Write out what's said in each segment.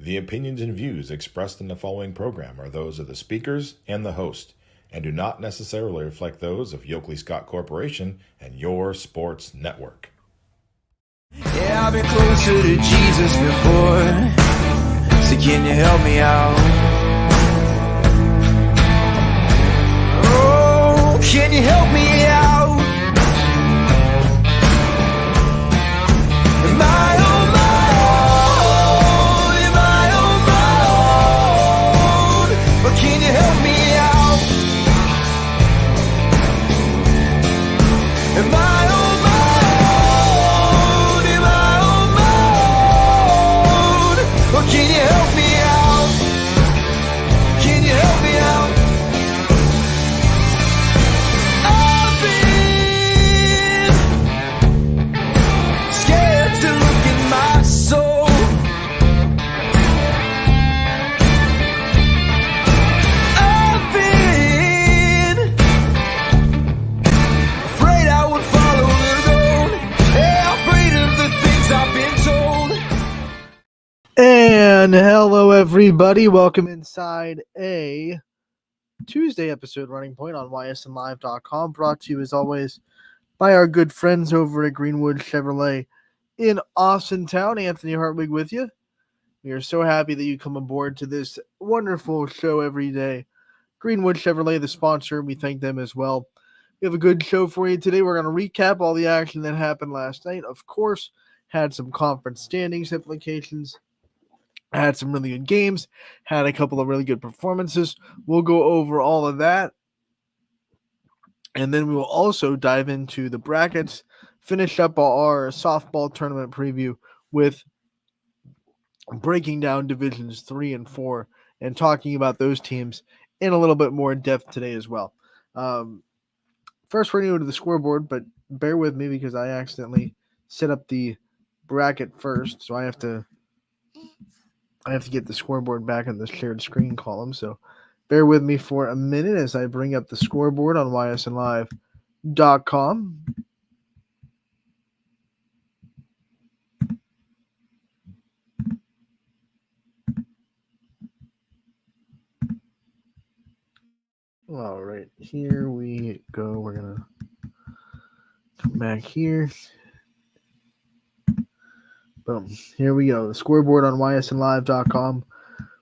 The opinions and views expressed in the following program are those of the speakers and the host, and do not necessarily reflect those of Yoakley Scott Corporation and your sports network. Yeah, I've been closer to Jesus before, so can you help me out? Oh, can you help me out? Am I on my own? Am I on my own? But can you help me out? Am I on my own? Am I on my own? But can you help me out? Can you help me out? I've been scared to look in my soul. I've been afraid I would follow the road. Yeah, afraid of the things I've been told. And hello, everybody. Welcome inside a Tuesday episode Running Point on ysnlive.com, brought to you as always by our good friends over at Greenwood Chevrolet in Austintown. Anthony Hartwig with you. We are so happy that you come aboard to this wonderful show every day. Greenwood Chevrolet, the sponsor, we thank them as well. We have a good show for you today. We're going to recap all the action that happened last night. Of course, had some conference standings implications. Had some really good games, had a couple of really good performances. We'll go over all of that. And then we will also dive into the brackets, finish up our softball tournament preview with breaking down divisions 3 and 4 and talking about those teams in a little bit more depth today as well. First, we're going to go to the scoreboard, but bear with me because I accidentally set up the bracket first, so I have to get the scoreboard back in the shared screen column, so bear with me for a minute as I bring up the scoreboard on ysnlive.com. All right, here we go. We're going to come back here. Boom. Here we go. The scoreboard on ysnlive.com,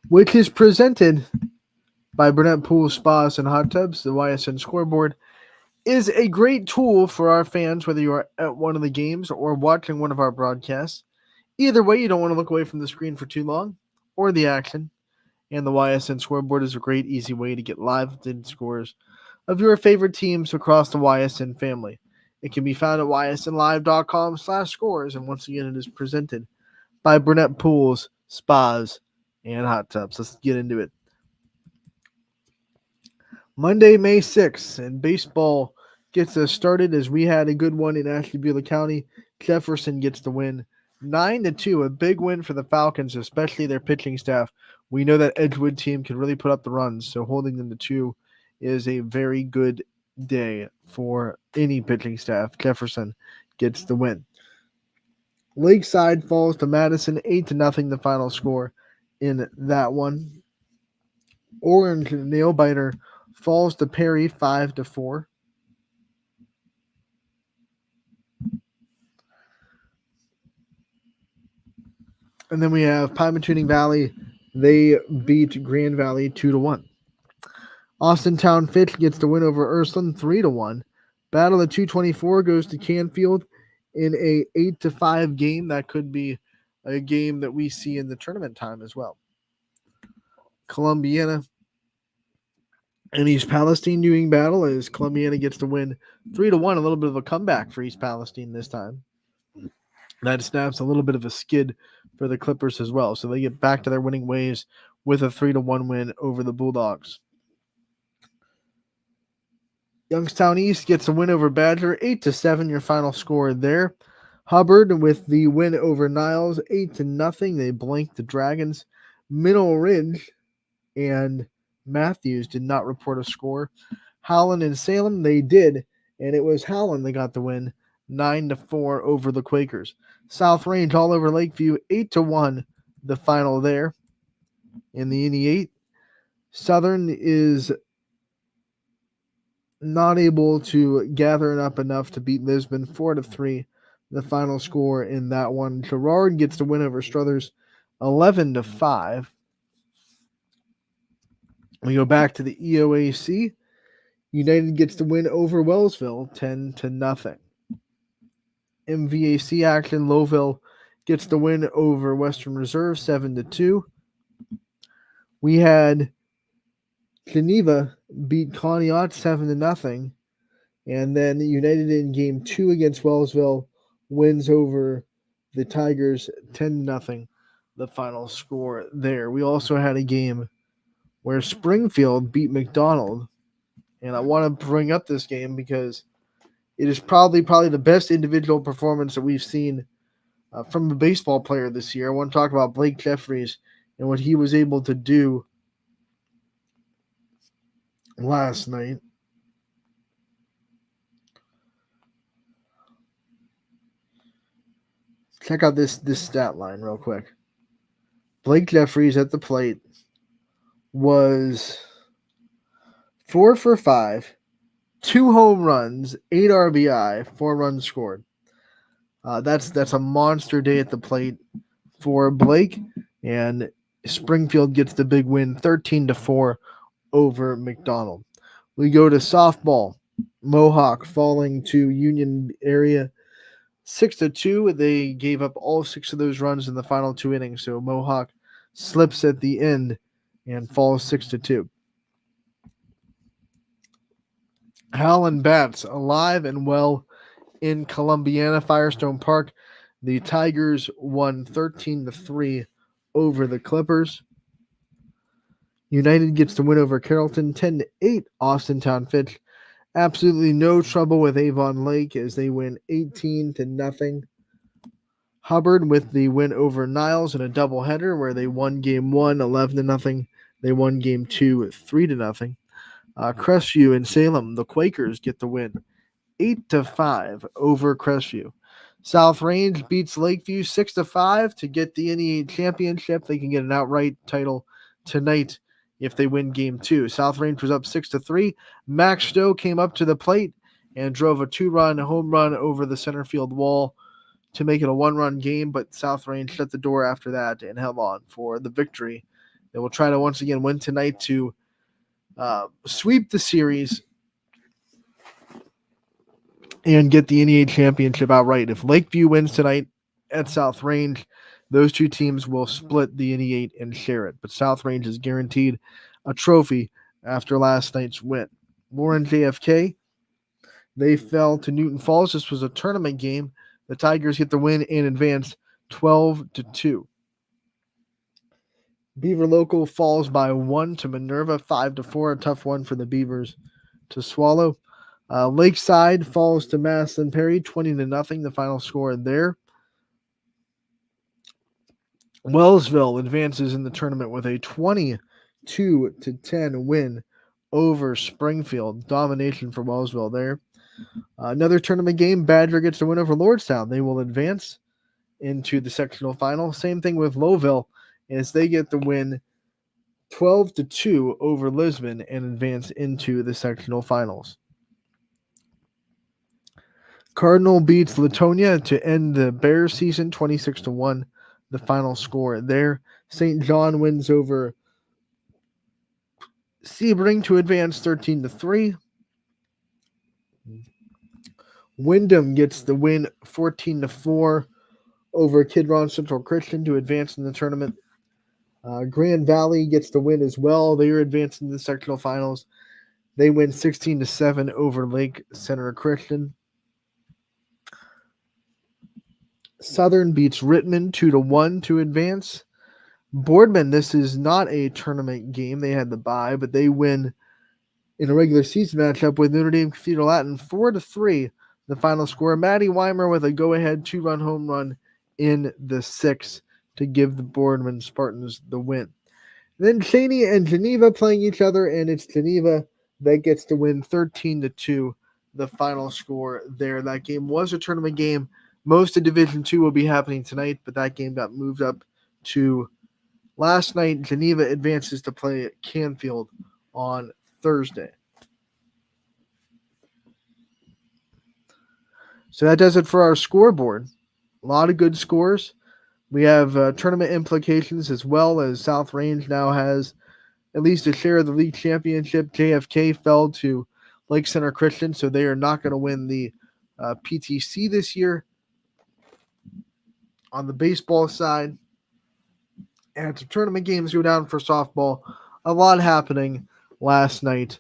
which is presented by Burnett Pool Spas and Hot Tubs. The YSN scoreboard is a great tool for our fans, whether you are at one of the games or watching one of our broadcasts. Either way, you don't want to look away from the screen for too long or the action. And the YSN scoreboard is a great, easy way to get live updated scores of your favorite teams across the YSN family. It can be found at ysnlive.com/scores. And once again, it is presented by Burnett Pools, Spas, and Hot Tubs. Let's get into it. Monday, May 6th, and baseball gets us started as we had a good one in Ashtabula County. Jefferson gets the win 9-2, a big win for the Falcons, especially their pitching staff. We know that Edgewood team can really put up the runs, so holding them to 2 is a very good day for any pitching staff. Jefferson gets the win. Lakeside falls to Madison 8-0, the final score in that one. Orange Nailbiter falls to Perry 5-4. And then we have Pymatuning Valley. They beat Grand Valley 2-1. Austintown Fitch gets the win over Ursuline 3-1. Battle of 224 goes to Canfield in a 8-5 game. That could be a game that we see in the tournament time as well. Columbiana and East Palestine doing battle as Columbiana gets the win 3-1. A little bit of a comeback for East Palestine this time. That snaps a little bit of a skid for the Clippers as well. So they get back to their winning ways with a 3-1 win over the Bulldogs. Youngstown East gets a win over Badger, 8-7, your final score there. Hubbard with the win over Niles, 8-0. They blanked the Dragons. Mineral Ridge and Matthews did not report a score. Howland and Salem, they did, and it was Howland that got the win, 9-4 over the Quakers. South Range all over Lakeview, 8-1, the final there. In the NE8, Southern is not able to gather up enough to beat Lisbon 4-3. The final score in that one. Gerard gets the win over Struthers 11-5. We go back to the EOAC. United gets the win over Wellsville 10-0. MVAC action. Lowville gets the win over Western Reserve 7-2. We had Geneva beat Conneaut 7-0. And then United in game 2 against Wellsville wins over the Tigers 10-0. The final score there. We also had a game where Springfield beat McDonald. And I want to bring up this game because it is probably the best individual performance that we've seen from a baseball player this year. I want to talk about Blake Jeffries and what he was able to do last night. Check out this stat line real quick. Blake Jeffries at the plate was 4 for 5, 2 home runs, 8 RBI, 4 runs scored. That's a monster day at the plate for Blake, and Springfield gets the big win, 13-4 over McDonald. We go to softball. Mohawk falling to Union area 6-2. They gave up all 6 of those runs in the final 2 innings, so Mohawk slips at the end and falls 6-2. Howland Bats alive and well in Columbiana Firestone Park. The Tigers won 13-3 over the Clippers. United gets the win over Carrollton 10-8. Austintown Fitch absolutely no trouble with Avon Lake as they win 18-0. Hubbard with the win over Niles in a doubleheader where they won game 1 11-0. They won game 2 3-0. Crestview and Salem, the Quakers, get the win 8-5 over Crestview. South Range beats Lakeview 6-5 to get the NE championship. They can get an outright title tonight if they win game 2. South Range was up 6-3. Max Stowe came up to the plate and drove a 2-run home run over the center field wall to make it a 1-run game, but South Range shut the door after that and held on for the victory. They will try to once again win tonight to sweep the series and get the NEA championship outright. If Lakeview wins tonight at South Range, those two teams will split the NE8 and share it. But South Range is guaranteed a trophy after last night's win. Warren JFK, they fell to Newton Falls. This was a tournament game. The Tigers get the win and advance 12-2. Beaver Local falls by 1 to Minerva, 5-4. A tough one for the Beavers to swallow. Lakeside falls to Maslin Perry, 20-0. The final score there. Wellsville advances in the tournament with a 22-10 win over Springfield. Domination for Wellsville there. Another tournament game, Badger gets the win over Lordstown. They will advance into the sectional final. Same thing with Lowville as they get the win 12-2 over Lisbon and advance into the sectional finals. Cardinal beats Latonia to end the Bears season 26-1. The final score there. St. John wins over Sebring to advance 13-3. Wyndham gets the win 14-4 over Kidron Central Christian to advance in the tournament. Grand Valley gets the win as well. They are advancing to the sectional finals. They win 16-7 over Lake Center Christian. Southern beats Rittman 2-1 to advance. Boardman, this is not a tournament game. They had the bye, but they win in a regular season matchup with Notre Dame Cathedral Latin 4-3. The final score. Matty Weimer with a go-ahead 2-run home run in the 6th to give the Boardman Spartans the win. Then Cheney and Geneva playing each other, and it's Geneva that gets to win 13-2. The final score there. That game was a tournament game. Most of Division II will be happening tonight, but that game got moved up to Last night, Geneva advances to play at Canfield on Thursday. So that does it for our scoreboard. A lot of good scores. We have tournament implications as well, as South Range now has at least a share of the league championship. JFK fell to Lake Center Christian, so they are not going to win the PTC this year. On the baseball side, and some tournament games go down for softball. A lot happening last night,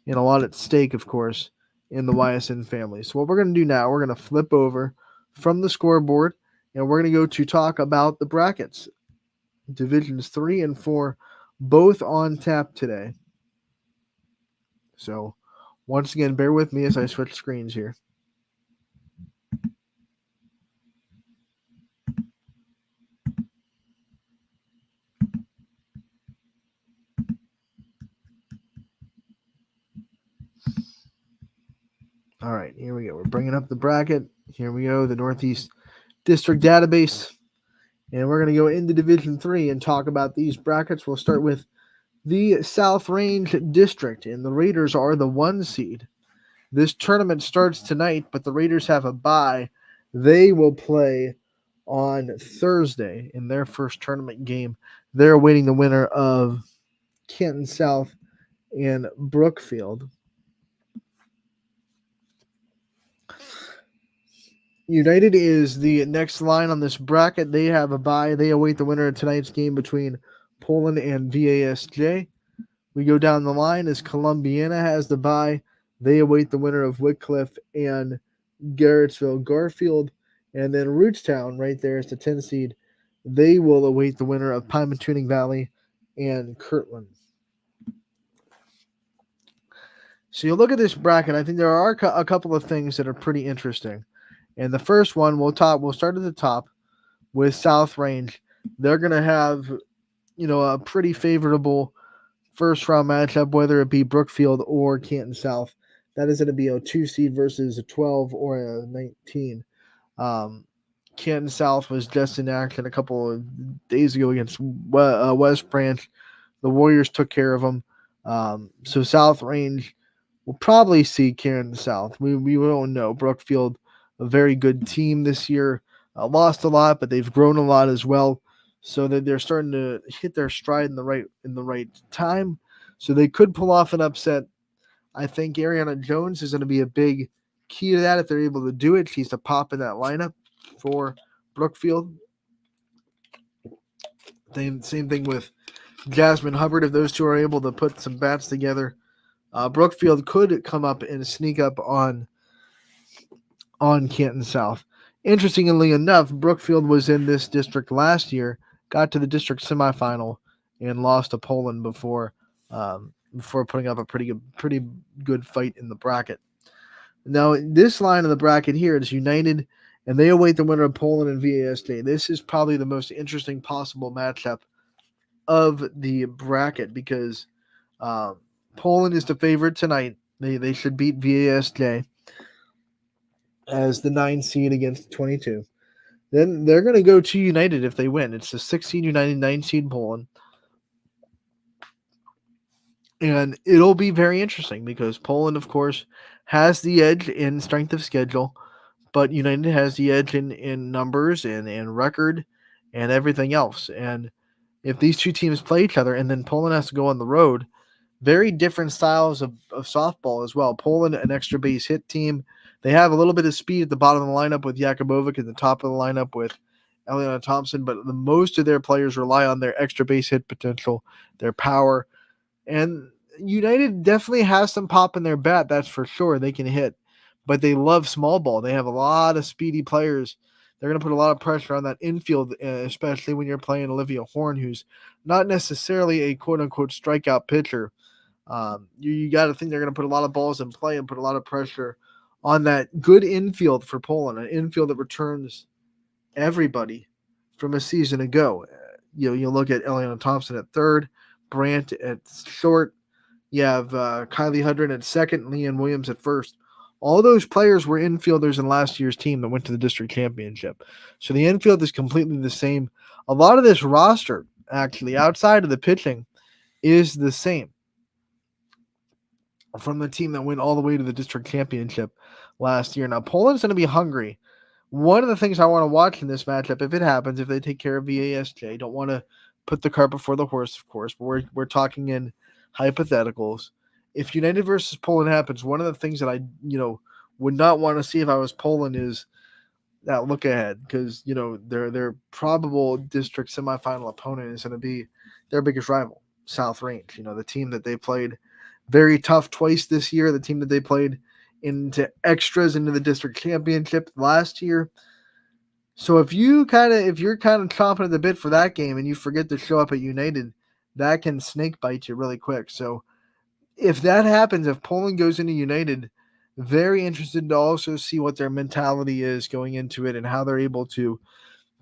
and a lot at stake, of course, in the Ysn family. So what we're going to do now, we're going to flip over from the scoreboard, and we're going to go to talk about the brackets. Divisions 3 and 4, both on tap today. So once again, bear with me as I switch screens here. All right, here we go. We're bringing up the bracket. Here we go, the Northeast District Database. And we're going to go into Division 3 and talk about these brackets. We'll start with the South Range District, and the Raiders are the 1 seed. This tournament starts tonight, but the Raiders have a bye. They will play on Thursday in their first tournament game. They're awaiting the winner of Canton South and Brookfield. United is the next line on this bracket. They have a bye. They await the winner of tonight's game between Poland and VASJ. We go down the line as Columbiana has the bye. They await the winner of Wycliffe and Garrettsville Garfield. And then Rootstown right there is the 10 seed. They will await the winner of Pymatuning Valley and Kirtland. So you look at this bracket, I think there are a couple of things that are pretty interesting. And the first one, we'll start at the top with South Range. They're going to have, a pretty favorable first round matchup, whether it be Brookfield or Canton South. That is going to be a 2 seed versus a 12 or a 19. Canton South was just in action a couple of days ago against West Branch. The Warriors took care of them. So South Range will probably see Canton South. We don't know. Brookfield, a very good team this year. Lost a lot, but they've grown a lot as well. So that they're starting to hit their stride in the right time. So they could pull off an upset. I think Ariana Jones is going to be a big key to that if they're able to do it. She's to pop in that lineup for Brookfield. Same thing with Jasmine Hubbard. If those two are able to put some bats together, Brookfield could come up and sneak up on Canton South. Interestingly enough, Brookfield was in this district last year, got to the district semifinal, and lost to Poland before putting up a pretty good fight in the bracket. Now, this line of the bracket here is United, and they await the winner of Poland and VASJ. This is probably the most interesting possible matchup of the bracket because Poland is the favorite tonight. They should beat VASJ as the 9 seed against 22. Then they're going to go to United if they win. It's the 6 seed United, 9 seed Poland. And it'll be very interesting because Poland, of course, has the edge in strength of schedule, but United has the edge in numbers and record and everything else. And if these two teams play each other and then Poland has to go on the road, very different styles of softball as well. Poland, an extra base hit team. They have a little bit of speed at the bottom of the lineup with Jakubovic, at the top of the lineup with Eliana Thompson, but most of their players rely on their extra base hit potential, their power. And United definitely has some pop in their bat, that's for sure. They can hit, but they love small ball. They have a lot of speedy players. They're going to put a lot of pressure on that infield, especially when you're playing Olivia Horn, who's not necessarily a quote-unquote strikeout pitcher. You got to think they're going to put a lot of balls in play and put a lot of pressure on that good infield for Poland, an infield that returns everybody from a season ago. You look at Eliana Thompson at third, Brandt at short. You have Kylie Hudrin at second, Leanne Williams at first. All those players were infielders in last year's team that went to the district championship. So the infield is completely the same. A lot of this roster actually, outside of the pitching, is the same from the team that went all the way to the district championship last year. Now, Poland's going to be hungry. One of the things I want to watch in this matchup, if it happens, if they take care of VASJ, don't want to put the cart before the horse, of course, but we're talking in hypotheticals. If United versus Poland happens, one of the things that I would not want to see if I was Poland is that look ahead, because their probable district semifinal opponent is going to be their biggest rival, South Range. The team that they played very tough twice this year, the team that they played into extras into the district championship last year. So if you're kind of chomping at the bit for that game and you forget to show up at United, that can snake bite you really quick. So if that happens, if Poland goes into United, very interested to also see what their mentality is going into it and how they're able to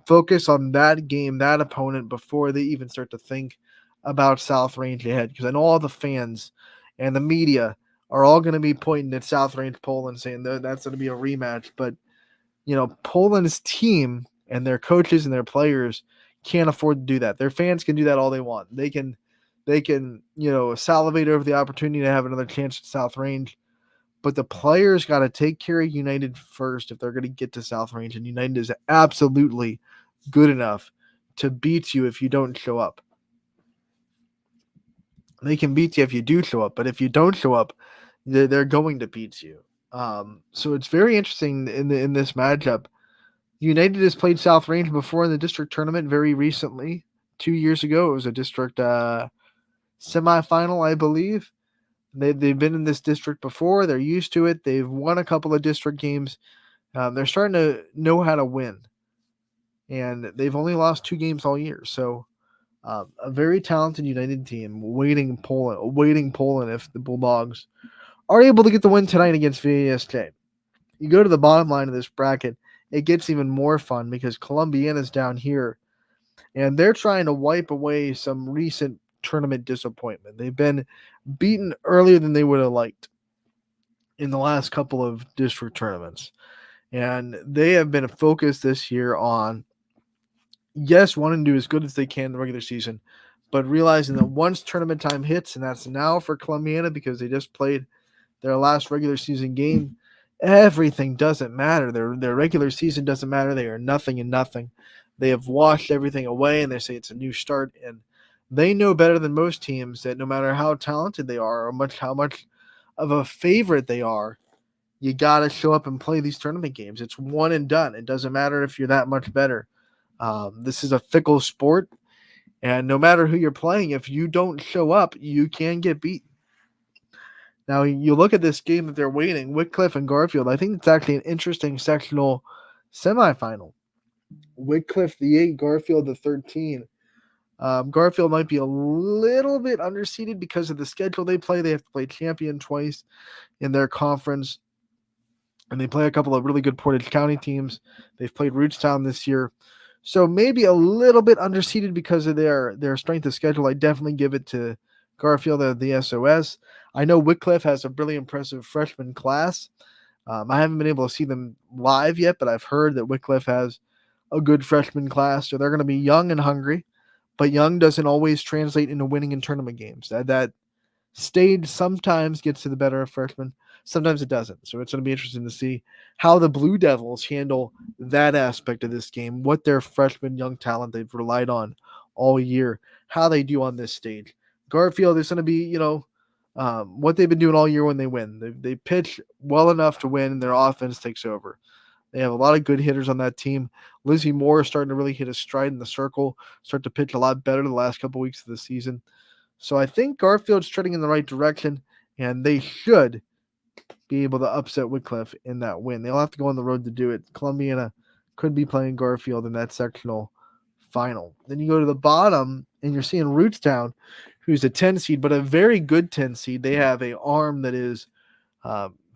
focus on that game, that opponent, before they even start to think about South Range ahead. Because I know all the fans and the media are all going to be pointing at South Range Poland saying that's going to be a rematch. But, Poland's team and their coaches and their players can't afford to do that. Their fans can do that all they want. They can salivate over the opportunity to have another chance at South Range. But the players got to take care of United first if they're going to get to South Range. And United is absolutely good enough to beat you if you don't show up. They can beat you if you do show up, but if you don't show up, they're going to beat you. So it's very interesting in this matchup. United has played South Range before in the district tournament very recently. 2 years ago, it was a district semifinal, I believe. They've been in this district before. They're used to it. They've won a couple of district games. They're starting to know how to win. And they've only lost 2 games all year. So a very talented United team waiting Poland if the Bulldogs are able to get the win tonight against VASJ. You go to the bottom line of this bracket, it gets even more fun because Columbiana's down here, and they're trying to wipe away some recent tournament disappointment. They've been beaten earlier than they would have liked in the last couple of district tournaments. And they have been focused this year on, yes, wanting to do as good as they can in the regular season, but realizing that once tournament time hits, and that's now for Columbiana because they just played their last regular season game, everything doesn't matter. Their regular season doesn't matter. They are nothing and nothing. They have washed everything away, and they say it's a new start. And they know better than most teams that no matter how talented they are or how much of a favorite they are, you got to show up and play these tournament games. It's one and done. It doesn't matter if you're that much better. This is a fickle sport, and no matter who you're playing, if you don't show up, you can get beat. Now, you look at this game that they're waiting, Wycliffe and Garfield. I think it's actually an interesting sectional semifinal. Wycliffe the 8, Garfield the 13. Garfield might be a little bit underseeded because of the schedule they play. They have to play Champion twice in their conference, and they play a couple of really good Portage County teams. They've played Rootstown this year. So maybe a little bit underseeded because of their strength of schedule. I definitely give it to Garfield at the SOS. I know Wycliffe has a really impressive freshman class. I haven't been able to see them live yet, but I've heard that Wycliffe has a good freshman class. So they're going to be young and hungry, but young doesn't always translate into winning in tournament games. That stage sometimes gets to the better of freshmen. Sometimes it doesn't. So it's going to be interesting to see how the Blue Devils handle that aspect of this game, what their freshman young talent they've relied on all year, how they do on this stage. Garfield is going to be, what they've been doing all year when they win. They pitch well enough to win, and their offense takes over. They have a lot of good hitters on that team. Lizzie Moore is starting to really hit a stride in the circle, start to pitch a lot better the last couple weeks of the season. So I think Garfield's trending in the right direction, and they should be able to upset Wycliffe in that win. They'll have to go on the road to do it. Columbiana could be playing Garfield in that sectional final. Then you go to the bottom, and you're seeing Rootstown, who's a 10 seed, but a very good 10 seed. They have an arm that is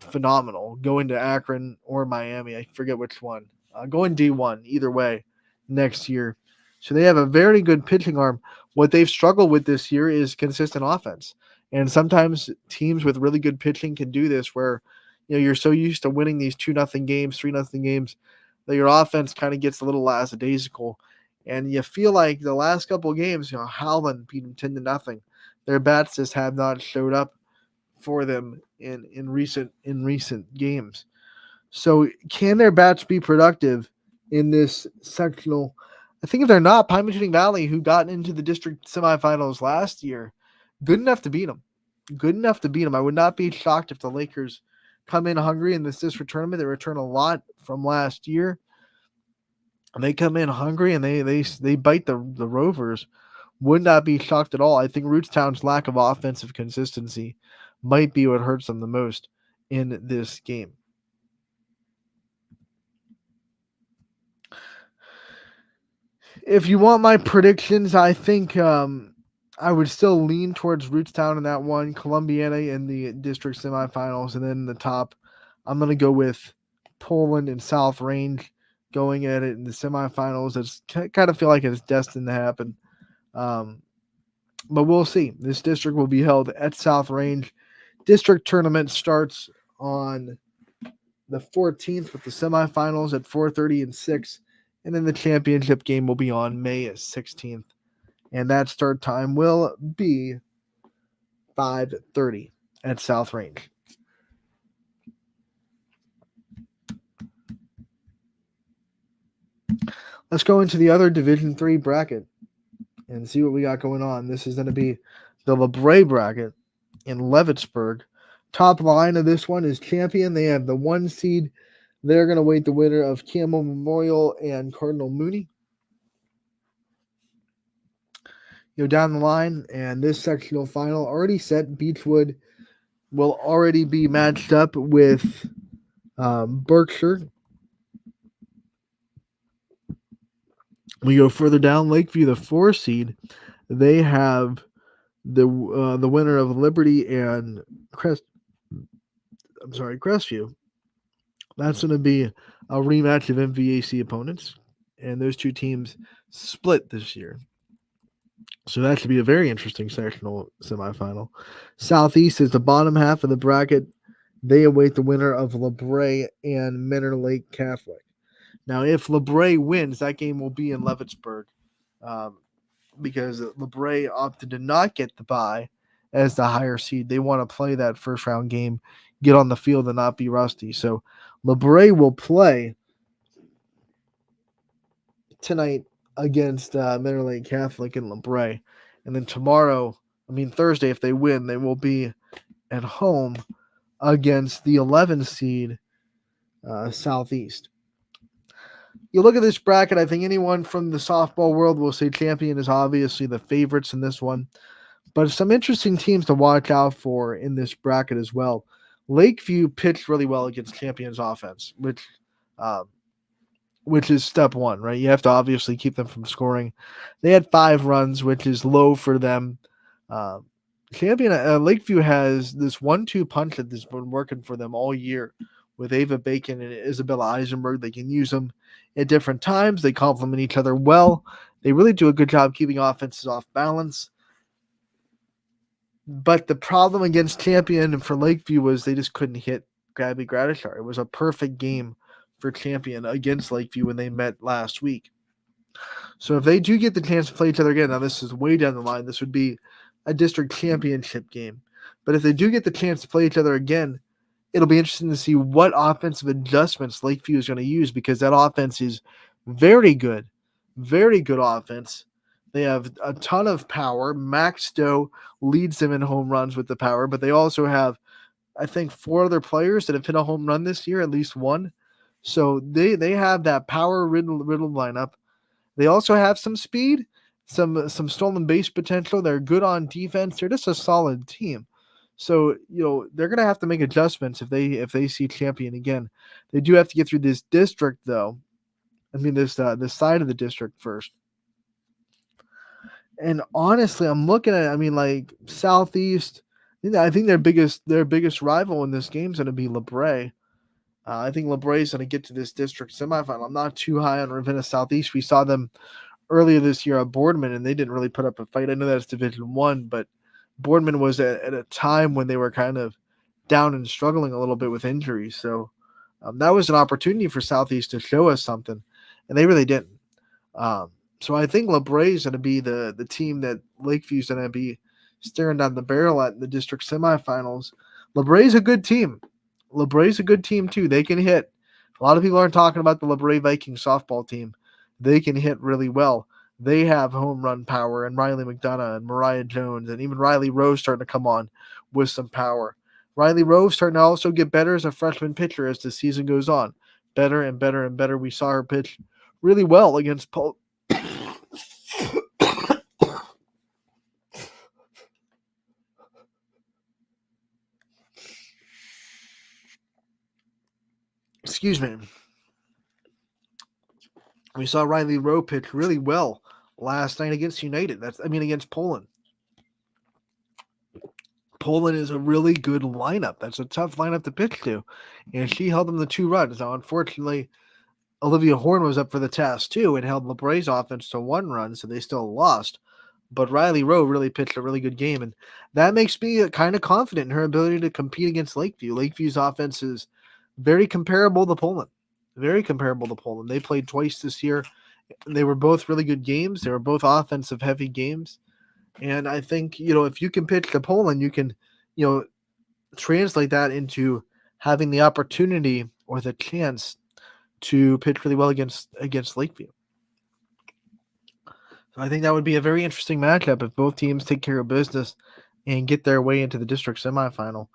phenomenal. Going to Akron or Miami, I forget which one. Going D1, either way, next year. So they have a very good pitching arm. What they've struggled with this year is consistent offense. And sometimes teams with really good pitching can do this where you're so used to winning these 2-0 games, 3-0 games, that your offense kind of gets a little lackadaisical. And you feel like the last couple of games, Howland beat them 10-0. Their bats just have not showed up for them in recent games. So can their bats be productive in this sectional? I think if they're not, Pine Shooting Valley, who got into the district semifinals last year, good enough to beat them. Good enough to beat them. I would not be shocked if the Lakers come in hungry in this district tournament. They return a lot from last year. And they come in hungry and they bite the Rovers. Would not be shocked at all. I think Rootstown's lack of offensive consistency might be what hurts them the most in this game. If you want my predictions, I think I would still lean towards Rootstown in that one, Columbiana in the district semifinals, and then in the top, I'm going to go with Poland and South Range going at it in the semifinals. It's kind of feel like it's destined to happen. But we'll see. This district will be held at South Range. District tournament starts on the 14th with the semifinals at 4:30 and 6. And then the championship game will be on May 16th. And that start time will be 5:30 at South Range. Let's go into the other Division III bracket and see what we got going on. This is going to be the LeBray bracket in Leavittsburg. Top line of this one is Champion. They have the 1 seed. They're going to wait the winner of Campbell Memorial and Cardinal Mooney. Down the line, and this sectional final already set. Beechwood will already be matched up with Berkshire. We go further down, Lakeview, the 4 seed. They have the winner of Liberty and Crestview. That's going to be a rematch of MVAC opponents, and those two teams split this year. So that should be a very interesting sectional semifinal. Southeast is the bottom half of the bracket. They await the winner of LeBray and Menor Lake Catholic. Now, if LeBray wins, that game will be in Leavittsburg because LeBray opted to not get the bye as the higher seed. They want to play that first round game, get on the field, and not be rusty. So LeBray will play tonight against Menor Lake Catholic in LeBray. And then Thursday, if they win, they will be at home against the 11 seed Southeast. You look at this bracket, I think anyone from the softball world will say Champion is obviously the favorites in this one. But some interesting teams to watch out for in this bracket as well. Lakeview pitched really well against Champion's offense, which is step one, right? You have to obviously keep them from scoring. They had 5 runs, which is low for them. Lakeview has this 1-2 punch that has been working for them all year with Ava Bacon and Isabella Eisenberg. They can use them at different times. They complement each other well. They really do a good job keeping offenses off balance. But the problem against Champion and for Lakeview was they just couldn't hit Gabby Gradishar. It was a perfect game for Champion against Lakeview when they met last week. So if they do get the chance to play each other again, now this is way down the line, this would be a district championship game. But if they do get the chance to play each other again, it'll be interesting to see what offensive adjustments Lakeview is going to use because that offense is very good offense. They have a ton of power. Max Stowe leads them in home runs with the power, but they also have, I think, 4 other players that have hit a home run this year, at least one. So they have that power-riddled lineup. They also have some speed, some stolen base potential. They're good on defense. They're just a solid team. So, they're going to have to make adjustments if they see Champion again. They do have to get through this district, though. This side of the district first. And honestly, I'm looking at Southeast. I think their biggest rival in this game is going to be LeBray. I think LeBray is going to get to this district semifinal. I'm not too high on Ravenna Southeast. We saw them earlier this year at Boardman, and they didn't really put up a fight. I know that's Division I, but Boardman was at a time when they were kind of down and struggling a little bit with injuries. So that was an opportunity for Southeast to show us something, and they really didn't. So I think LeBray is going to be the team that Lakeview's going to be staring down the barrel at in the district semifinals. LeBray's a good team. LeBray's a good team too. They can hit. A lot of people aren't talking about the LeBray Vikings softball team. They can hit really well. They have home run power, and Riley McDonough and Mariah Jones and even Riley Rose starting to come on with some power. Riley Rose starting to also get better as a freshman pitcher as the season goes on. Better and better and better. We saw her pitch really well against Excuse me. We saw Riley Rowe pitch really well last night against United. Against Poland. Poland is a really good lineup. That's a tough lineup to pitch to. And she held them to 2 runs. Now, unfortunately, Olivia Horn was up for the task too and held LeBray's offense to 1 run, so they still lost. But Riley Rowe really pitched a really good game, and that makes me kind of confident in her ability to compete against Lakeview. Lakeview's offense is very comparable to Poland. Very comparable to Poland. They played twice this year. They were both really good games. They were both offensive-heavy games. And I think, if you can pitch to Poland, you can, translate that into having the opportunity or the chance to pitch really well against Lakeview. So I think that would be a very interesting matchup if both teams take care of business and get their way into the district semifinal.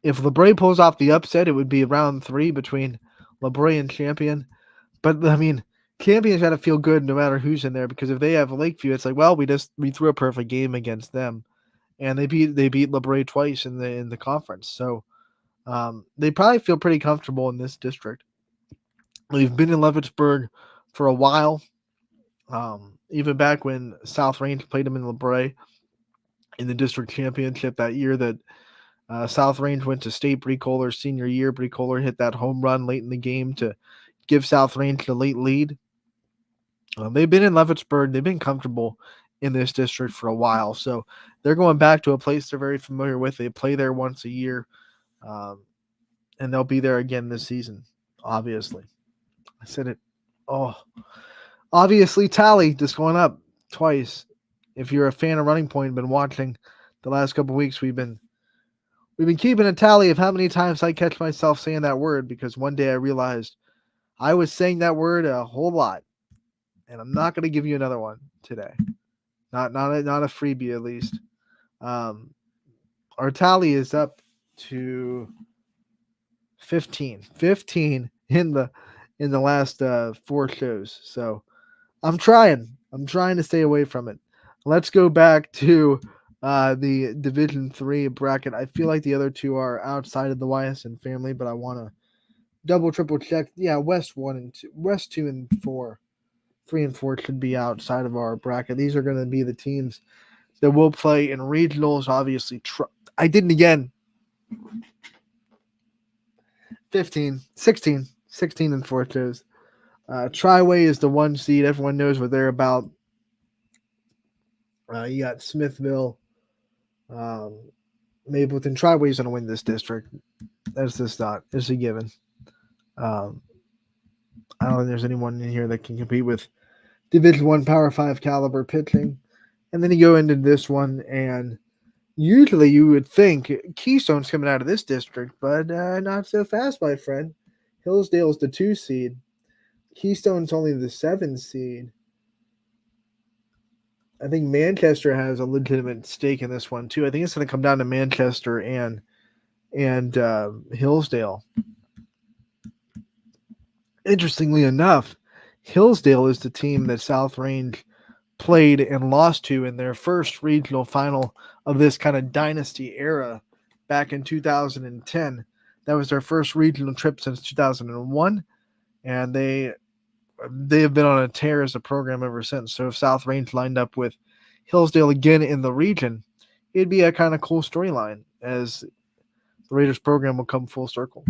If LeBray pulls off the upset, it would be round 3 between LeBray and Champion. But, Champion's got to feel good no matter who's in there, because if they have Lakeview, it's like, well, we threw a perfect game against them, and they beat LeBray twice in the conference. So they probably feel pretty comfortable in this district. We've been in Leavittsburg for a while, even back when South Range played them in LeBray in the district championship that year that South Range went to state. Bree Kohler's senior year. Bree Kohler hit that home run late in the game to give South Range the late lead. They've been in Leavittsburg. They've been comfortable in this district for a while. So they're going back to a place they're very familiar with. They play there once a year, and they'll be there again this season, obviously. I said it. Oh, obviously, tally just going up twice. If you're a fan of Running Point and been watching the last couple of weeks, we've been keeping a tally of how many times I catch myself saying that word, because one day I realized I was saying that word a whole lot, and I'm not going to give you another one today. Not a freebie, at least. Our tally is up to 15 in the last 4 shows. So I'm trying to stay away from it. Let's go back to the Division 3 bracket. I feel like the other 2 are outside of the Ysn family, but I want to triple check. Yeah, West 2 and 4, 3 and 4 should be outside of our bracket. These are going to be the teams that will play in regionals. Obviously, I did it again. 16 and 4 shows. Triway is the 1 seed. Everyone knows what they're about. You got Smithville, Mapleton. Triway's going to win this district. That's just not. It's a given. I don't think there's anyone in here that can compete with Division 1 Power 5 caliber pitching. And then you go into this one, and usually you would think Keystone's coming out of this district, but not so fast, my friend. Hillsdale's the 2 seed. Keystone's only the 7 seed. I think Manchester has a legitimate stake in this one, too. I think it's going to come down to Manchester and Hillsdale. Interestingly enough, Hillsdale is the team that South Range played and lost to in their first regional final of this kind of dynasty era back in 2010. That was their first regional trip since 2001, and they have been on a tear as a program ever since. So if South Range lined up with Hillsdale again in the region, it'd be a kind of cool storyline as the Raiders program will come full circle.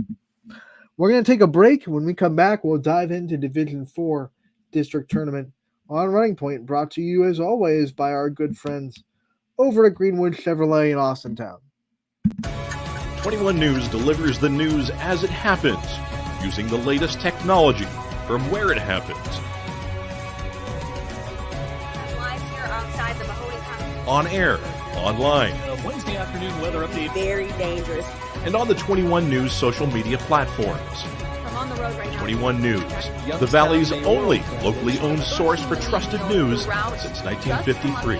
We're going to take a break. When we come back, we'll dive into Division 4 district tournament on Running Point, brought to you as always by our good friends over at Greenwood Chevrolet in Austintown. 21 News delivers the news as it happens, using the latest technology from where it happens. On air, online, Wednesday afternoon weather update. Very dangerous. and on the 21 News social media platforms. I'm on the road right now. 21 News, the Valley's only locally owned source for trusted news since 1953.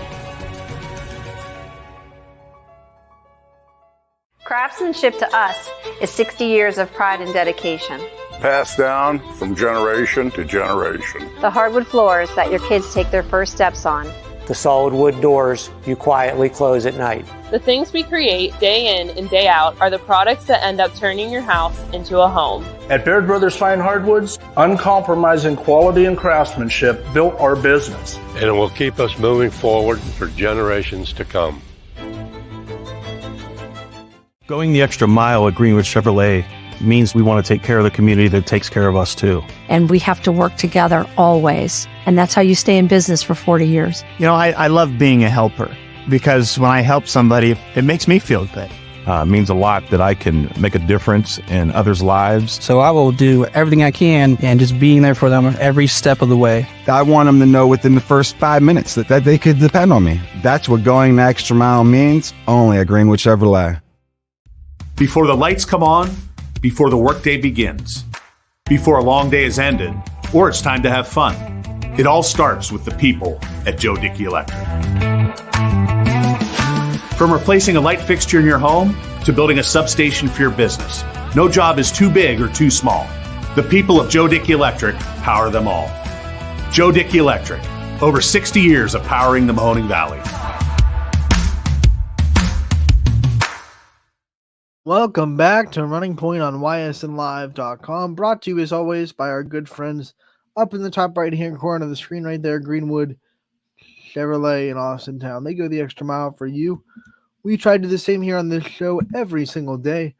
Craftsmanship to us is 60 years of pride and dedication. Passed down from generation to generation. The hardwood floors that your kids take their first steps on. The solid wood doors you quietly close at night. The things we create day in and day out are the products that end up turning your house into a home. At Baird Brothers Fine Hardwoods, uncompromising quality and craftsmanship built our business. And it will keep us moving forward for generations to come. Going the extra mile at Greenwood Chevrolet means we want to take care of the community that takes care of us too. And we have to work together always. And that's how you stay in business for 40 years. You know, I love being a helper because when I help somebody, it makes me feel good. It means a lot that I can make a difference in others' lives. So I will do everything I can and just being there for them every step of the way. I want them to know within the first 5 minutes that they could depend on me. That's what going the extra mile means, only at Greenwood Chevrolet. Before the lights come on, before the workday begins, before a long day is ended, or it's time to have fun. It all starts with the people at Joe Dickey Electric. From replacing a light fixture in your home to building a substation for your business, no job is too big or too small. The people of Joe Dickey Electric power them all. Joe Dickey Electric, over 60 years of powering the Mahoning Valley. Welcome back to Running Point on ysnlive.com, brought to you as always by our good friends up in the top right-hand corner of the screen right there, Greenwood Chevrolet in Austintown. They go the extra mile for you. We try to do the same here on this show every single day.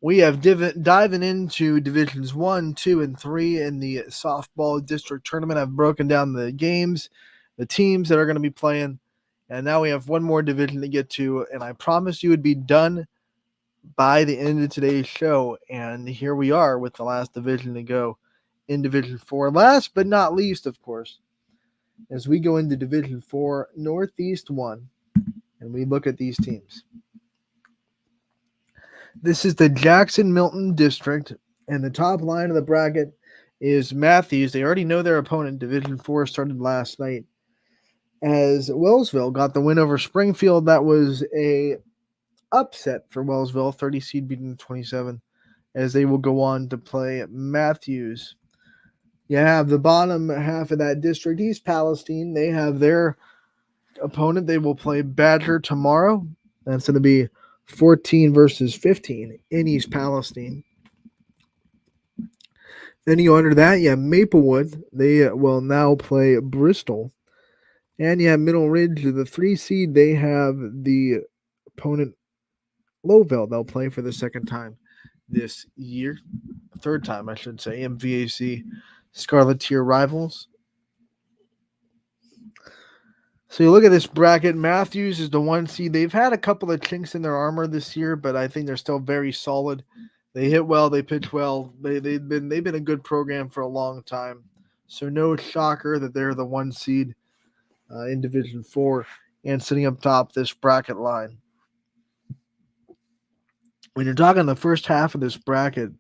We have diving into Divisions 1, 2, and 3 in the softball district tournament. I've broken down the games, the teams that are going to be playing, and now we have one more division to get to, and I promised you would be done by the end of today's show, and here we are with the last division to go in Division 4. Last but not least, of course, as we go into Division 4 Northeast 1, and we look at these teams. This is the Jackson-Milton District, and the top line of the bracket is Matthews. They already know their opponent. Division 4 started last night as Wellsville got the win over Springfield. That was a upset for Wellsville, 30 seed beating 27, as they will go on to play Matthews. You have the bottom half of that district, East Palestine. They have their opponent. They will play Badger tomorrow. That's going to be 14 versus 15 in East Palestine. Then you under that, you have Maplewood. They will now play Bristol. And you have Middle Ridge, the 3 seed. They have the opponent Lowville. They'll play for the second time this year. Third time, I should say. MVAC Scarletier rivals. So you look at this bracket. Matthews is the 1 seed. They've had a couple of chinks in their armor this year, but I think they're still very solid. They hit well. They pitch well. They've been a good program for a long time. So no shocker that they're the 1 seed in Division 4 and sitting up top this bracket line. When you're talking the first half of this bracket,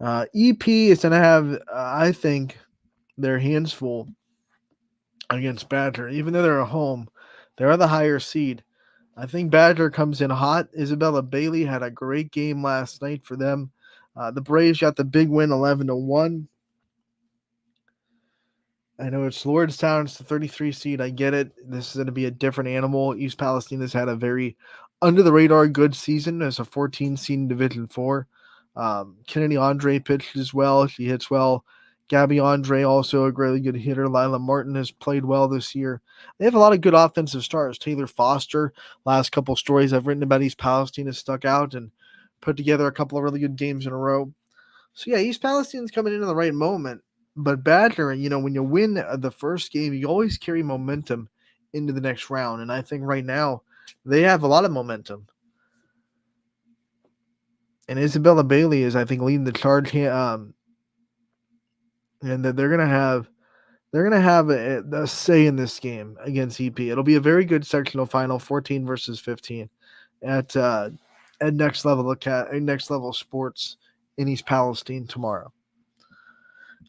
EP is going to have, I think, their hands full against Badger. Even though they're at home, they're the higher seed. I think Badger comes in hot. Isabella Bailey had a great game last night for them. The Braves got the big win, 11-1. I know it's Lordstown. It's the 33 seed. I get it. This is going to be a different animal. East Palestine has had a very under-the-radar good season as a 14 seed in Division 4. Kennedy Andre pitched as well. She hits well. Gabby Andre, also a really good hitter. Lila Martin has played well this year. They have a lot of good offensive stars. Taylor Foster, last couple stories I've written about East Palestine, has stuck out and put together a couple of really good games in a row. So, yeah, East Palestine's coming into the right moment. But Badger, when you win the first game, you always carry momentum into the next round. And I think right now they have a lot of momentum. And Isabella Bailey is, I think, leading the charge here. And that they're going to they're going to have a say in this game against EP. It'll be a very good sectional final, 14 versus 15 at Next Level Sports in East Palestine tomorrow.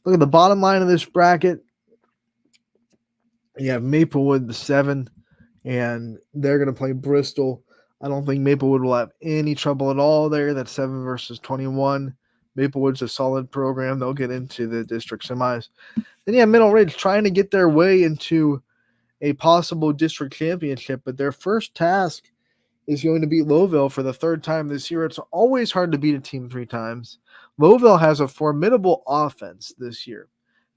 Look at the bottom line of this bracket. You have Maplewood, the 7, and they're going to play Bristol. I don't think Maplewood will have any trouble at all there. That's 7 versus 21. Maplewood's a solid program. They'll get into the district semis. Then you have Middle Ridge trying to get their way into a possible district championship, but their first task is going to beat Lowville for the 3rd time this year. It's always hard to beat a team 3 times. Lowville has a formidable offense this year.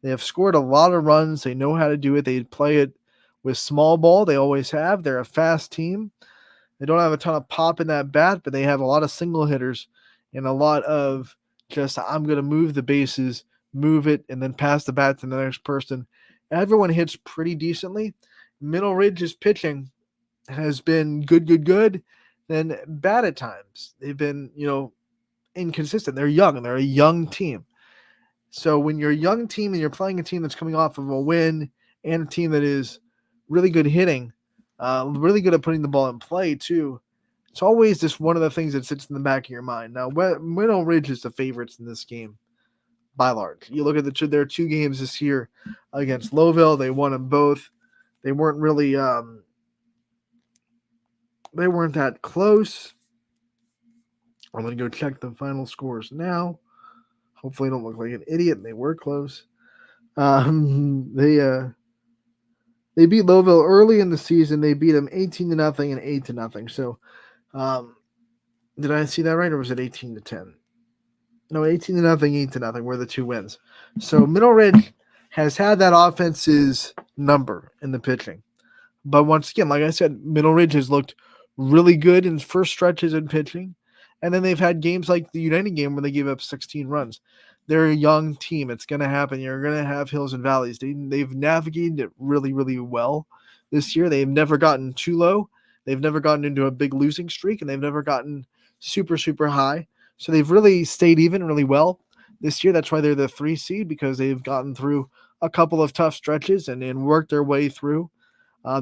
They have scored a lot of runs. They know how to do it. They play it with small ball. They always have. They're a fast team. They don't have a ton of pop in that bat, but they have a lot of single hitters and a lot of just, I'm going to move the bases, move it, and then pass the bat to the next person. Everyone hits pretty decently. Middle Ridge's pitching has been good, then bad at times. They've been, inconsistent. They're young, and they're a young team. So when you're a young team and you're playing a team that's coming off of a win and a team that is really good hitting, really good at putting the ball in play too, it's always just one of the things that sits in the back of your mind. Now, Middle Ridge is the favorites in this game by large. You look at their 2 games this year against Lowville. They won them both. They weren't really they weren't that close. I'm going to go check the final scores now. Hopefully I don't look like an idiot. They were close. They beat Lowville early in the season. They beat them 18-0 and 8-0. So did I see that right, or was it 18-10? No, 18-0, 8-0 were the 2 wins. So Middle Ridge has had that offense's number in the pitching. But once again, like I said, Middle Ridge has looked really good in first stretches in pitching. And then they've had games like the United game where they gave up 16 runs. They're a young team. It's going to happen. You're going to have hills and valleys. They've navigated it really, really well this year. They've never gotten too low. They've never gotten into a big losing streak, and they've never gotten super, super high. So they've really stayed even really well this year. That's why they're the 3 seed, because they've gotten through a couple of tough stretches and worked their way through.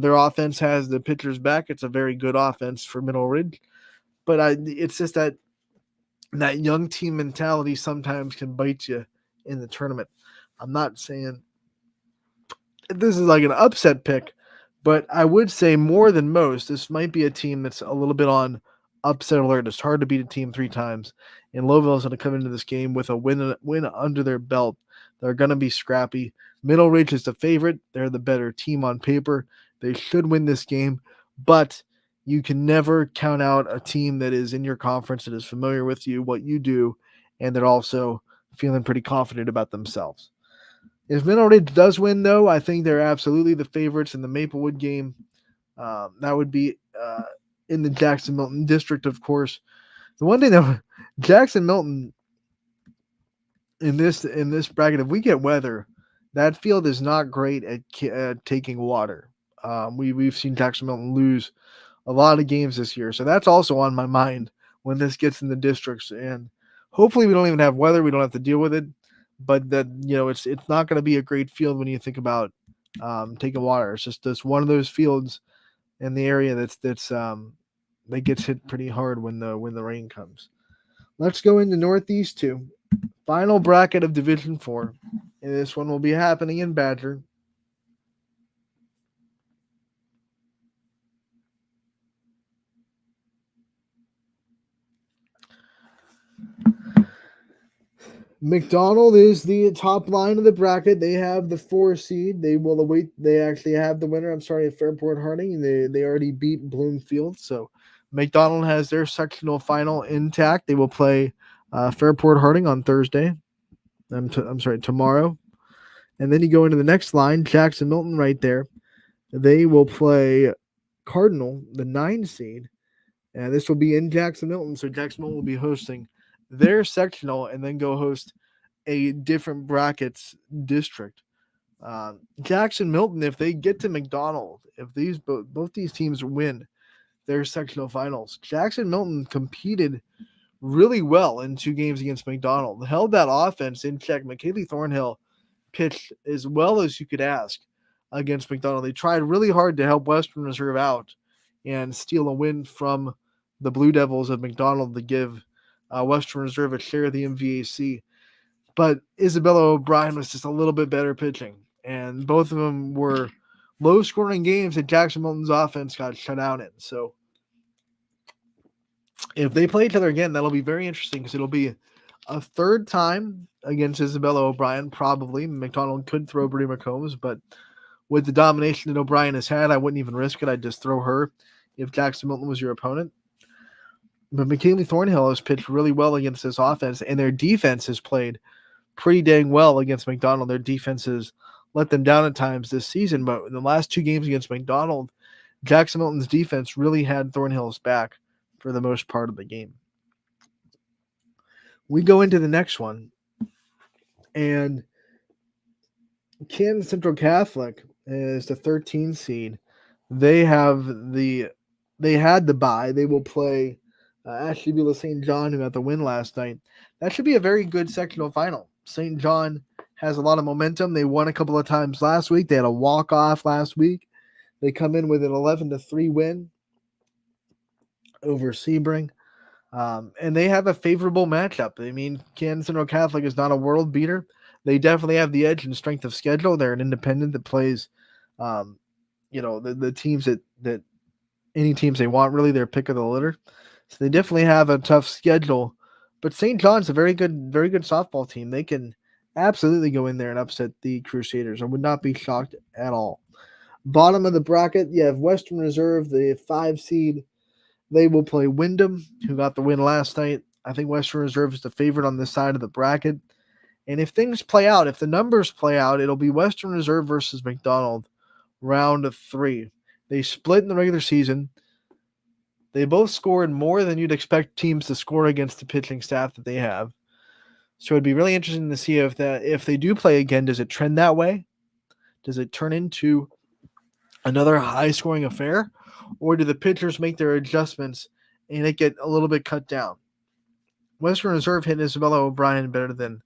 Their offense has the pitchers back. It's a very good offense for Middle Ridge. But it's just that young team mentality sometimes can bite you in the tournament. I'm not saying this is like an upset pick, but I would say more than most, this might be a team that's a little bit on upset alert. It's hard to beat a team 3 times, and Lowville is going to come into this game with a win under their belt. They're going to be scrappy. Middle Ridge is the favorite. They're the better team on paper. They should win this game, but you can never count out a team that is in your conference, that is familiar with you, what you do, and they're also feeling pretty confident about themselves. If Middle Ridge does win, though, I think they're absolutely the favorites in the Maplewood game. That would be in the Jackson-Milton district, of course. The one thing that Jackson-Milton in this bracket, if we get weather, that field is not great at taking water. We've seen Jackson-Milton lose a lot of games this year. So that's also on my mind when this gets in the districts. And hopefully we don't even have weather. We don't have to deal with it. But that, it's not going to be a great field when you think about taking water. It's just one of those fields in the area that gets hit pretty hard when the rain comes. Let's go into Northeast 2. Final bracket of Division 4. And this one will be happening in Badger. McDonald is the top line of the bracket. They have the 4 seed. They will await. They actually have the winner. At Fairport Harding. They already beat Bloomfield. So McDonald has their sectional final intact. They will play Fairport Harding on Thursday. Tomorrow. And then you go into the next line, Jackson Milton right there. They will play Cardinal, the 9 seed. And this will be in Jackson Milton. So Jackson Milton will be hosting their sectional and then go host a different brackets district. Jackson Milton, if they get to McDonald, if both these teams win their sectional finals, Jackson Milton competed really well in 2 games against McDonald, held that offense in check. McKaylee Thornhill pitched as well as you could ask against McDonald. They tried really hard to help Western Reserve out and steal a win from the Blue Devils of McDonald to give Western Reserve a share of the MVAC. But Isabella O'Brien was just a little bit better pitching, and both of them were low-scoring games that Jackson Milton's offense got shut out in. So if they play each other again, that'll be very interesting because it'll be a third time against Isabella O'Brien, probably. McDonald could throw Brie McCombs, but with the domination that O'Brien has had, I wouldn't even risk it. I'd just throw her if Jackson Milton was your opponent. But McKinley Thornhill has pitched really well against this offense, and their defense has played pretty dang well against McDonald. Their defense has let them down at times this season, but in the last 2 games against McDonald, Jackson Milton's defense really had Thornhill's back for the most part of the game. We go into the next one, and Kansas Central Catholic is the 13 seed. They had the bye. They will play Ashtabula St. John, who got the win last night. That should be a very good sectional final. St. John has a lot of momentum. They won a couple of times last week. They had a walk-off last week. They come in with an 11-3 win over Sebring. And they have a favorable matchup. I mean, Kansas Central Catholic is not a world beater. They definitely have the edge in strength of schedule. They're an independent that plays, the teams that any teams they want, really, their pick of the litter. So they definitely have a tough schedule. But St. John's a very good softball team. They can absolutely go in there and upset the Crusaders. I would not be shocked at all. Bottom of the bracket, you have Western Reserve, the 5 seed. They will play Wyndham, who got the win last night. I think Western Reserve is the favorite on this side of the bracket. And if things play out, if the numbers play out, it'll be Western Reserve versus McDonald, round 3. They split in the regular season. They both scored more than you'd expect teams to score against the pitching staff that they have. So it'd be really interesting to see if they do play again, does it trend that way? Does it turn into another high-scoring affair? Or do the pitchers make their adjustments and it get a little bit cut down? Western Reserve hit Isabella O'Brien better than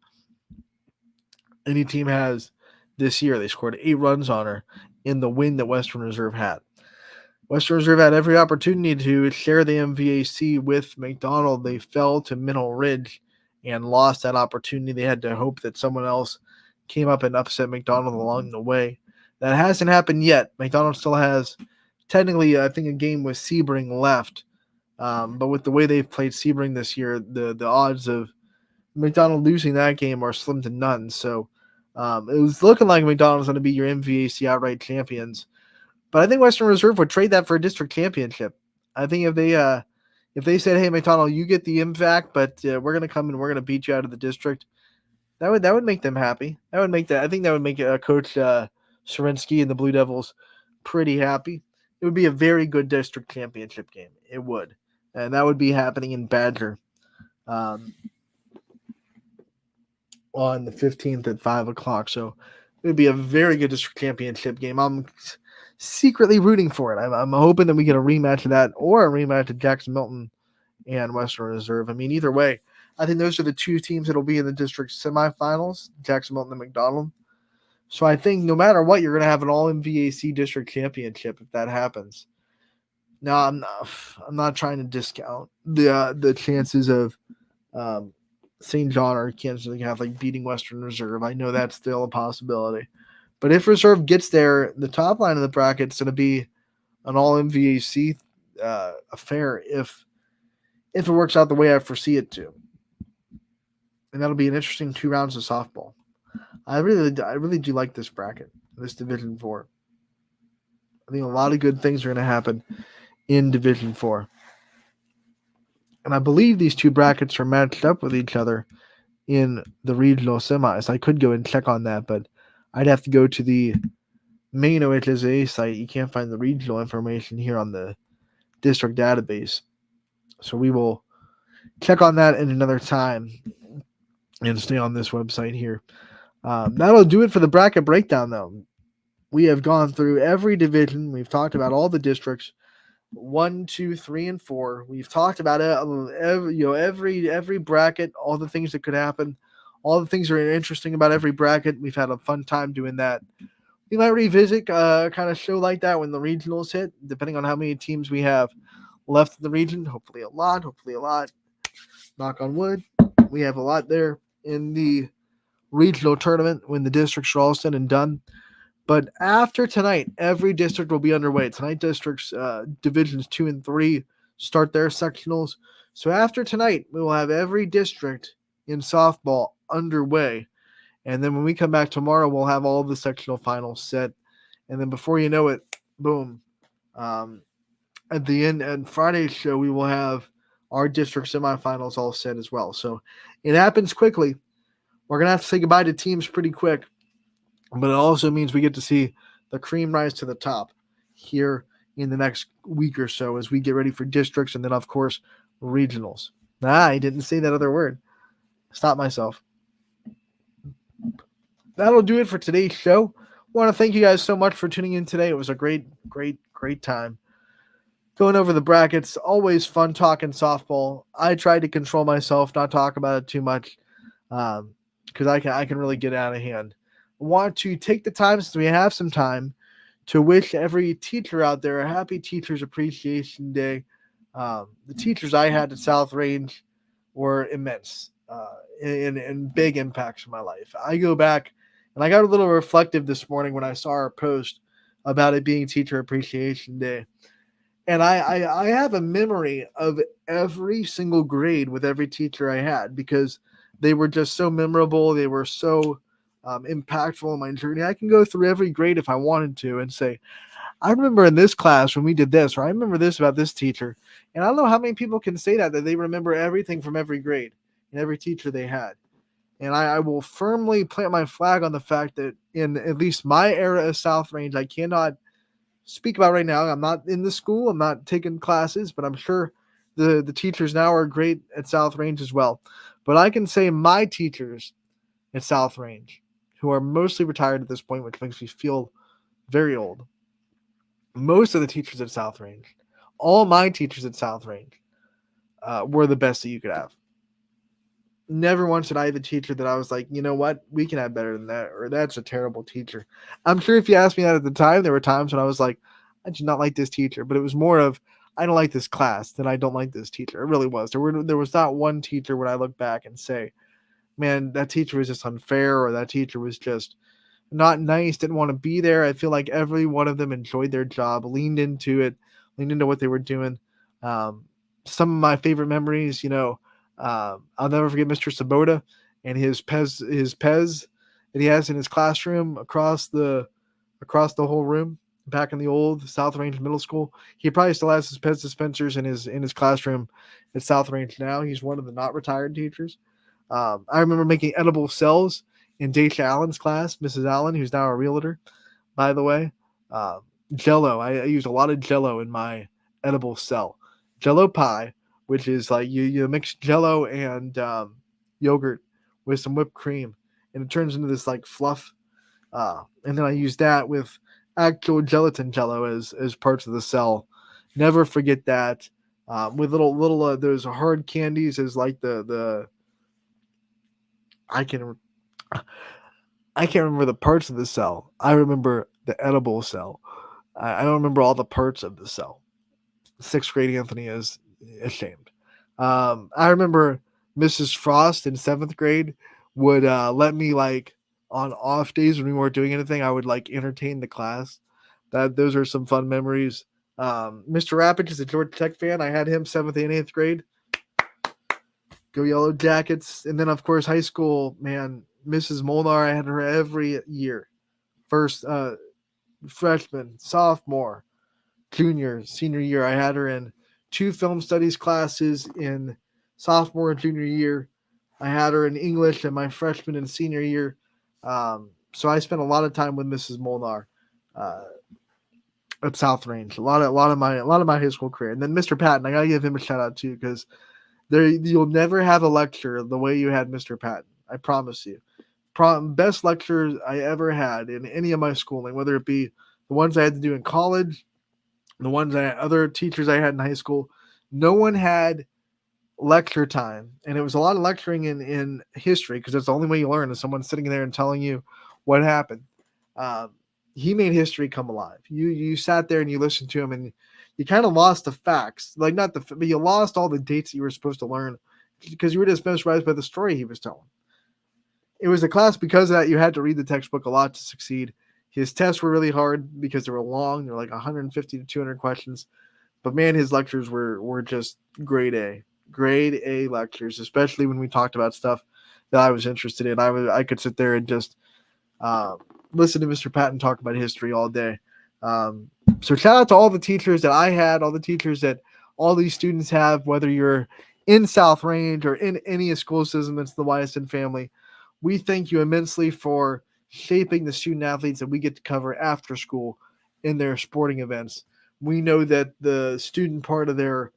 any team has this year. They scored 8 runs on her in the win that Western Reserve had. Western Reserve had every opportunity to share the MVAC with McDonald. They fell to Mineral Ridge and lost that opportunity. They had to hope that someone else came up and upset McDonald along the way. That hasn't happened yet. McDonald still has, technically, I think, a game with Sebring left. But with the way they've played Sebring this year, the odds of McDonald losing that game are slim to none. So it was looking like McDonald's going to be your MVAC outright champions. But I think Western Reserve would trade that for a district championship. I think if they said, "Hey, McDonald, you get the MVAC, but we're going to come and we're going to beat you out of the district," that would make them happy. I think that would make Coach Sarinsky and the Blue Devils pretty happy. It would be a very good district championship game. It would, and that would be happening in Badger on the 15th at 5:00. So it would be a very good district championship game. I'm secretly rooting for it. I'm hoping that we get a rematch of that or a rematch of Jackson Milton and Western Reserve. I mean, either way, I think those are the 2 teams that will be in the district semifinals, Jackson Milton and McDonald. So I think no matter what, you're going to have an all-MVAC district championship if that happens. Now, I'm not trying to discount the chances of St. John or Kansas Catholic beating Western Reserve. I know that's still a possibility. But if Reserve gets there, the top line of the bracket is going to be an all-MVAC affair if it works out the way I foresee it to. And that'll be an interesting 2 rounds of softball. I really do like this bracket, this Division 4. I think a lot of good things are going to happen in Division 4. And I believe these 2 brackets are matched up with each other in the regional semis. I could go and check on that, but I'd have to go to the main OHSAA site. You can't find the regional information here on the district database. So we will check on that in another time and stay on this website here. That'll do it for the bracket breakdown, though. We have gone through every division. We've talked about all the districts, 1, 2, 3, and 4. We've talked about every bracket, all the things that could happen, all the things that are interesting about every bracket. We've had a fun time doing that. We might revisit kind of show like that when the regionals hit, depending on how many teams we have left in the region. Hopefully a lot. Knock on wood. We have a lot there in the regional tournament when the districts are all said and done. But after tonight, every district will be underway. Tonight, districts, divisions 2 and 3 start their sectionals. So after tonight, we will have every district in softball underway. And then when we come back tomorrow, we'll have all the sectional finals set. And then before you know it, boom. At the end, at Friday's show, we will have our district semifinals all set as well. So it happens quickly. We're going to have to say goodbye to teams pretty quick. But it also means we get to see the cream rise to the top here in the next week or so as we get ready for districts and then, of course, regionals. I didn't say that other word. Stop myself. That'll do it for today's show. I want to thank you guys so much for tuning in today. It was a great time. Going over the brackets, always fun talking softball. I tried to control myself, not talk about it too much because I can really get out of hand. Want to take the time, since we have some time, to wish every teacher out there a happy Teachers Appreciation Day. The teachers I had at South Range were immense and big impacts in my life. I go back, and I got a little reflective this morning when I saw our post about it being Teacher Appreciation Day. And I have a memory of every single grade with every teacher I had because they were just so memorable. They were so impactful in my journey. I can go through every grade if I wanted to and say, I remember in this class when we did this, or I remember this about this teacher. And I don't know how many people can say that they remember everything from every grade and every teacher they had. And I will firmly plant my flag on the fact that in at least my era of South Range, I cannot speak about right now. I'm not in the school. I'm not taking classes, but I'm sure the teachers now are great at South Range as well. But I can say my teachers at South Range, who are mostly retired at this point, which makes me feel very old. Most of the teachers at South Range, all my teachers at South Range, were the best that you could have. Never once did I have a teacher that I was like, you know what, we can have better than that, or that's a terrible teacher. I'm sure if you asked me that at the time, there were times when I was like, I did not like this teacher, but it was more of, I don't like this class than I don't like this teacher. It really was. There was not one teacher when I look back and say, man, that teacher was just unfair, or that teacher was just not nice, didn't want to be there. I feel like every one of them enjoyed their job, leaned into it, leaned into what they were doing. Some of my favorite memories, I'll never forget Mr. Sabota and his Pez that he has in his classroom across the whole room back in the old South Range Middle School. He probably still has his Pez dispensers in his classroom at South Range now. He's one of the not retired teachers. I remember making edible cells in Daisha Allen's class, Mrs. Allen, who's now a realtor, by the way. Jell-O. I used a lot of Jell-O in my edible cell. Jell-O pie, which is like you mix Jell-O and yogurt with some whipped cream, and it turns into this like fluff. And then I use that with actual gelatin Jell-O as parts of the cell. Never forget that. With little those hard candies as like the I can't remember the parts of the cell. I remember the edible cell. I don't remember all the parts of the cell. 6th grade Anthony is ashamed. I remember Mrs. Frost in 7th grade would let me, like, on off days when we weren't doing anything, I would like entertain the class. Those are some fun memories. Mr. Rappich is a Georgia Tech fan. I had him 7th and 8th grade. Go Yellow Jackets. And then, of course, high school, man, Mrs. Molnar, I had her every year. First, freshman, sophomore, junior, senior year. I had her in 2 film studies classes in sophomore and junior year. I had her in English in my freshman and senior year. So I spent a lot of time with Mrs. Molnar at South Range. A lot of my high school career. And then Mr. Patton, I gotta give him a shout out too, because you'll never have a lecture the way you had Mr. Patton. I promise you. Best lecture I ever had in any of my schooling, whether it be the ones I had to do in college, the ones other teachers I had in high school. No one had lecture time, and it was a lot of lecturing in history because that's the only way you learn is someone sitting there and telling you what happened. He made history come alive. You sat there and you listened to him, and you kind of lost the facts, like not the, but you lost all the dates that you were supposed to learn because you were just mesmerized by the story he was telling. It was a class because of that you had to read the textbook a lot to succeed. His tests were really hard because they were long. They were like 150 to 200 questions. But man, his lectures were just grade A lectures, especially when we talked about stuff that I was interested in. I could sit there and just listen to Mr. Patton talk about history all day. So shout out to all the teachers that I had, all the teachers that all these students have, whether you're in South Range or in any school system that's the Ysn family. We thank you immensely for shaping the student athletes that we get to cover after school in their sporting events. We know that the student part of their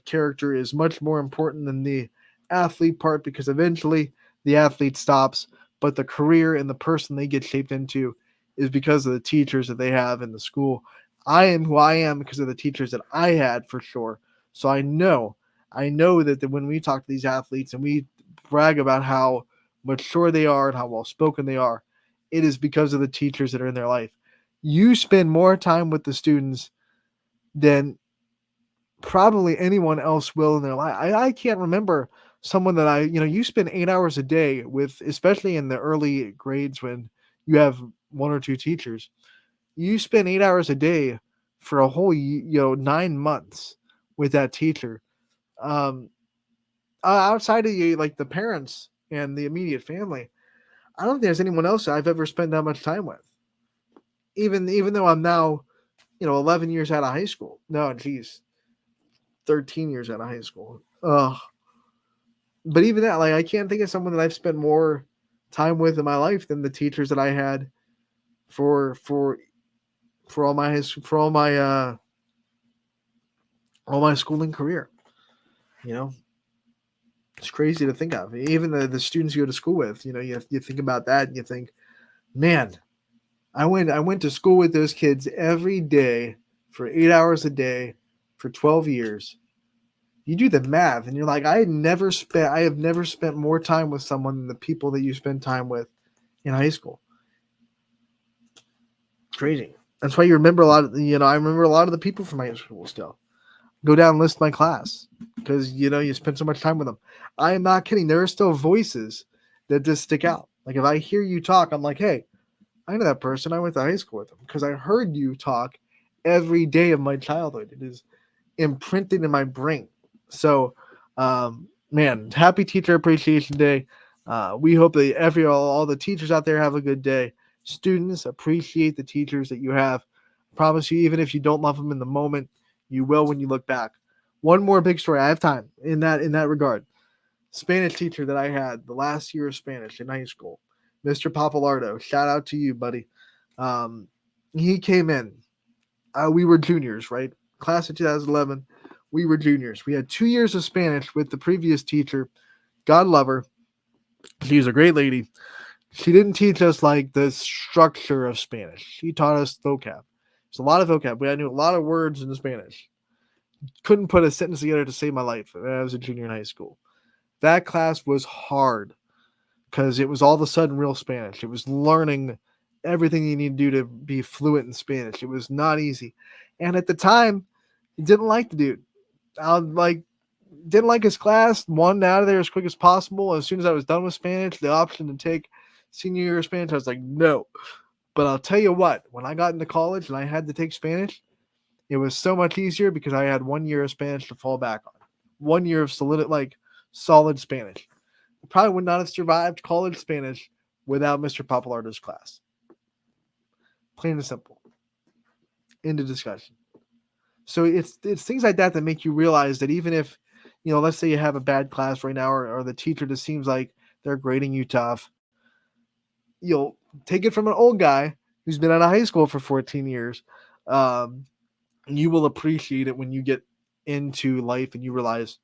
character is much more important than the athlete part because eventually the athlete stops, but the career and the person they get shaped into is because of the teachers that they have in the school. I am who I am because of the teachers that I had for sure. So I know that when we talk to these athletes and we brag about how mature they are and how well spoken they are, it is because of the teachers that are in their life. You spend more time with the students than probably anyone else will in their life. I can't remember someone that you spend 8 hours a day with, especially in the early grades when you have one or two teachers. You spend 8 hours a day for a whole 9 months with that teacher. Outside of you, like the parents and the immediate family, I don't think there's anyone else I've ever spent that much time with. Even though I'm now, 11 years out of high school. No, geez, 13 years out of high school. But even that, like, I can't think of someone that I've spent more time with in my life than the teachers that I had for all my all my schooling career. It's crazy to think of. Even the students you go to school with, you think about that and you think, man, I went to school with those kids every day for 8 hours a day for 12 years. You do the math and you're like, I have never spent more time with someone than the people that you spend time with in high school. Crazy. That's why you remember a lot of, I remember a lot of the people from high school still. Go down and list my class because, you spend so much time with them. I am not kidding. There are still voices that just stick out. Like if I hear you talk, I'm like, hey, I know that person. I went to high school with them because I heard you talk every day of my childhood. It is imprinted in my brain. So, man, happy Teacher Appreciation Day. We hope that all the teachers out there have a good day. Students, appreciate the teachers that you have. I promise you, even if you don't love them in the moment, you will when you look back. One more big story. I have time in that regard. Spanish teacher that I had the last year of Spanish in high school, Mr. Papalardo. Shout out to you, buddy. He came in. We were juniors, right? Class of 2011. We were juniors. We had 2 years of Spanish with the previous teacher. God love her. She was a great lady. She didn't teach us like the structure of Spanish. She taught us vocab. It's a lot of vocab. I knew a lot of words in Spanish. Couldn't put a sentence together to save my life. I was a junior in high school. That class was hard because it was all of a sudden real Spanish. It was learning everything you need to do to be fluent in Spanish. It was not easy. And at the time, didn't like the dude. Didn't like his class. Wanted out of there as quick as possible. As soon as I was done with Spanish, the option to take senior year of Spanish, I was like, no. But I'll tell you what, when I got into college and I had to take Spanish, it was so much easier because I had 1 year of Spanish to fall back on. 1 year of solid Spanish. I probably would not have survived college Spanish without Mr. Papalardo's class. Plain and simple. End of discussion. So it's things like that make you realize that even if, let's say you have a bad class right now or the teacher just seems like they're grading you tough, you'll take it from an old guy who's been out of high school for 14 years. You will appreciate it when you get into life and you realize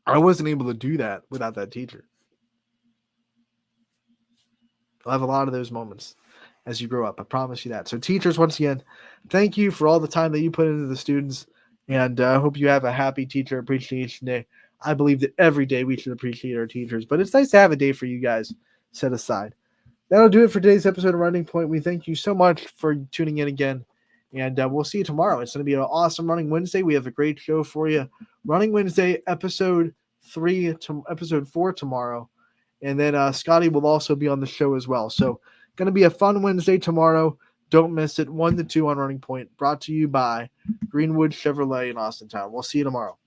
I wasn't able to do that without that teacher. I'll have a lot of those moments as you grow up. I promise you that. So teachers, once again, thank you for all the time that you put into the students And I hope you have a happy Teacher Appreciation Day. I believe that every day we should appreciate our teachers, but it's nice to have a day for you guys set aside. That'll do it for today's episode of Running Point. We thank you so much for tuning in again, and we'll see you tomorrow. It's going to be an awesome Running Wednesday. We have a great show for you. Running Wednesday, episode 4 tomorrow, and then Scotty will also be on the show as well. So going to be a fun Wednesday tomorrow. Don't miss it. 1 to 2 on Running Point, brought to you by Greenwood Chevrolet in Austintown. We'll see you tomorrow.